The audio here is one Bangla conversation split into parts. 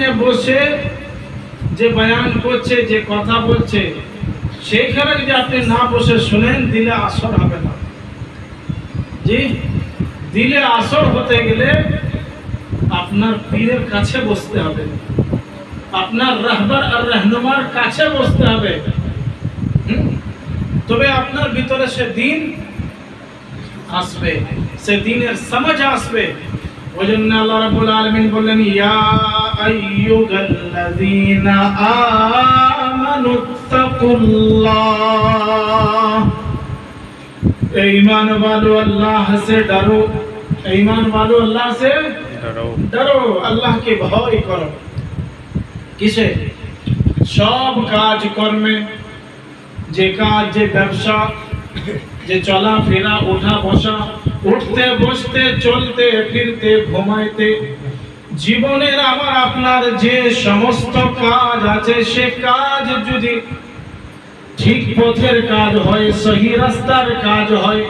সামনে বসে যে বয়ান করছে, যে কথা বলছে, সেইখানে যদি আপনি না বসে শুনেন, দিলে আসর হবে না। জি, দিলে আসর হতে গেলে আপনার পীরের কাছে বসতে হবে, আপনার রাহবার আর রাহনুমার কাছে বসতে হবে, তবে আপনার ভিতরে সে দিন আসবে, সে দিনের সমঝ আসবে। ওই জন্য আল্লাহ রাব্বুল আলামিন বললেন, ইয়া আইয়ুহাল্লাযীনা আমানুত্তাকুল্লাহ, ईमान वालो अल्लाह से डरो, ईमान वालो अल्लाह से डरो, अल्लाह के भय करो। किसे? सब काज कर्मे, जे काज, जे व्यवसा, जे चला फिरा, उठा बसा, उठते बसते, चलते फिरते, घुमाइते, জীবনের আমার আপনার যে সমস্ত কাজ আছে, সে কাজ যদি ঠিক পথের কাজ হয়, সহি রাস্তার কাজ হয়,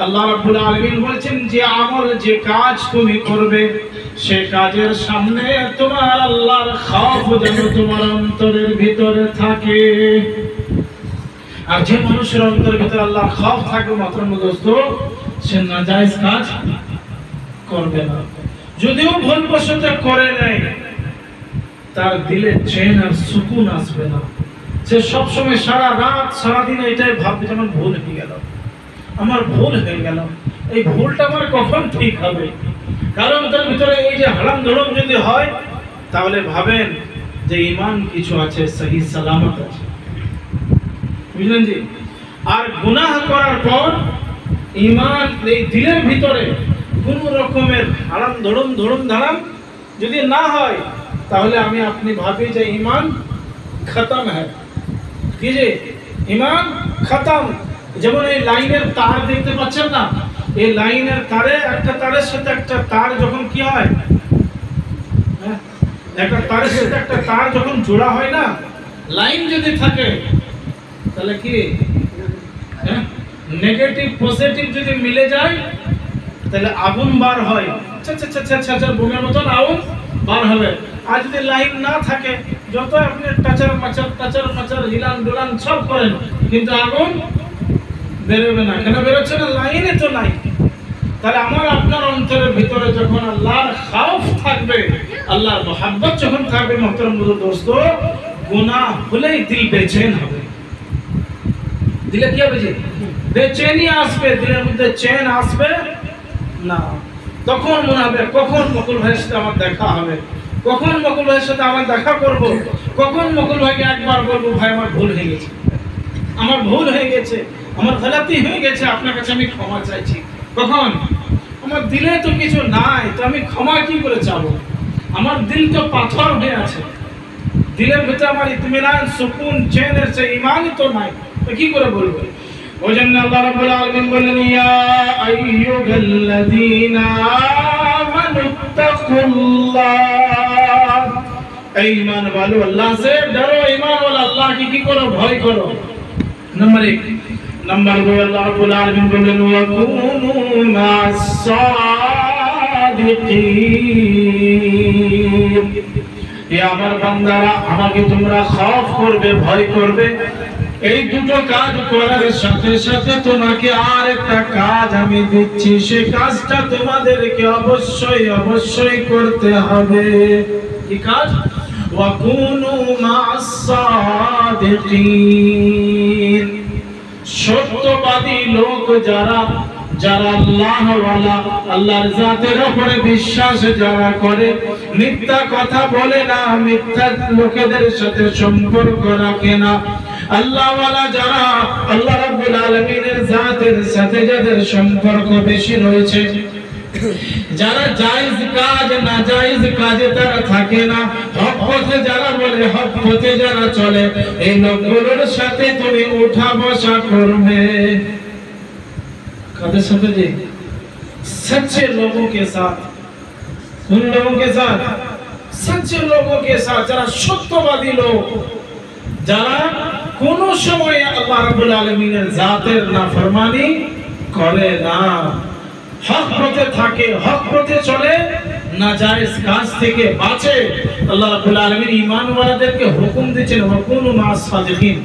আল্লাহ রাব্বুল আলামিন বলেছেন যে আমল, যে কাজ তুমি করবে, সে কাজের সামনে তোমার আল্লাহর খৌফ যেন তোমার অন্তরের ভিতরে থাকে। আর যে মানুষের অন্তরের ভিতরে আল্লাহর খৌফ থাকবে, মোহতরম দোস্ত, সে নাজায়েজ কাজ করবে না। যদিও ভুলবশত করে নেয়, তার দিলে চैन আর সুকুন আসবে না। সে সব সময় সারা রাত সারা দিন এটাই ভাববে যে আমার ভুল হয়ে গেল, আমার ভুল হয়ে গেল, এই ভুলটা আমার কখন ঠিক হবে। কারণ তার ভিতরে এই যে হারাম ধরম যদি হয়, তাহলে ভাবেন যে ঈমান কিছু আছে, সহি সালামত আছে, বুঝলেন জি। আর গুনাহ করার পর ঈমান এই দিলের ভিতরে কোন রকমের হারাম ধরম ধারাম যদি না হয়, তাহলে আমি আপনি ভাবি যে ঈমান খতম হয়। কি যে ঈমান খতম। যেমন এই লাইনের তার দেখতে পাচ্ছেন না, এই লাইনের তারে একটা তারের সাথে একটা তার যখন কি হয়, একটা তারের সাথে একটা তার যখন জোড়া হয় না, লাইন যদি থাকে, তাহলে কি নেগেটিভ পজিটিভ যদি মিলে যায়, তাহলে আগুন বার হয়, বোমের মতন আগুন বার হবে। আর যদি লাইন না থাকে, যত আপনি টাচার মাচার হিলান ডোলান সব করেন, কিন্তু আগুন বেরোবে না। কেন বেরোচ্ছে না? লাইনে তো নাই। তাহলে আমার আপনার অন্তরের ভিতরে যখন আল্লাহর খৌফ থাকবে, আল্লাহর মোহাব্বত যখন থাকবে, মোহতরম দোস্ত, গুনাহ হলেই দিল বেচैन হবে। দিলে কি হবে? যে বেচैनी আসবে, দিলের মধ্যে চैन আসবে না। তখন মনে হবে কখন মকুল ভাইয়ের সাথে আমার দেখা হবে, কখন মকুল ভাইয়ের সাথে আমার দেখা করব, কখন মকুল ভাইকে একবার বলবো, ভাই আমার ভুল হয়ে গেছে, আমার ভুল হয়ে গেছে, আমার গলতি হয়ে গেছে, আপনার কাছে আমি ক্ষমা চাইছি। কখন? আমার দিলে তো কিছু নাই, তো আমি ক্ষমা কি করে চাবো? আমার দিল তো পাথর হয়ে আছে, দিলের ভিতরে আমার ইতমিনান, সুকুন, চैन সে ঈমানই তো নাই, তো কি করে বলবো? ওই জন্য আল্লাহ রাব্বুল আলামিন বলেন, ইয়া আইয়ুহাল্লাযীনা আমানুত্তাকুল্লাহ, ঈমান वालो अल्लाह से डरो, ईमान वाला अल्लाह की करो, भय करो। नंबर 1। नंबर 2, अल्लाह रब्बुल आलमीन बोलेन, वकुनू मा'स सादिकीन, ये আমার বান্দারা, আমাকে তোমরা খৌফ করবে, ভয় করবে। এই দুটো কাজ করার সাথে সাথে তোমাকে আর একটা কাজ আমি দিচ্ছি, সেই কাজটা তোমাদেরকে অবশ্যই করতে হবে। কি কাজ? ওয়াকুনু মা'আস সাদিকিন, সত্যবাদী লোক যারা আল্লাহ ওয়ালা, আল্লাহর জাতের উপরে বিশ্বাস যারা করে, মিথ্যা কথা বলে না, মিথ্যা লোকেদের সাথে সম্পর্ক রাখে না, আল্লাহ ওয়ালা যারা, আল্লাহ রাব্বুল আলামিনের জাতের সাথে যাদের সম্পর্ক বেশি রয়েছে, যারা জায়েজ কাজ না জায়েজ কাজে তারা থাকে না, হক পথে যারা বলে, হক পথে যারা চলে, এই লোকগুলোর সাথে তুমি উঠা বসা করবে। কাদের সাথে? যে सच्चे लोगों के साथ। उन लोगों के साथ, सच्चे लोगों के साथ, যারা সত্যবাদী লোক, যারা কোন সময় আল্লাহ রাব্বুল আলামিনের জাতের নাফরমানি করে না, হক পথে থাকে, হক পথে চলে, নাজায়েজ কাজ থেকে বাঁচে। আল্লাহ রাব্বুল আলামিন ঈমান ওয়ালাদেরকে হুকুম দিয়েছেন ওয়াকুনু মা'আস সাদিকিন,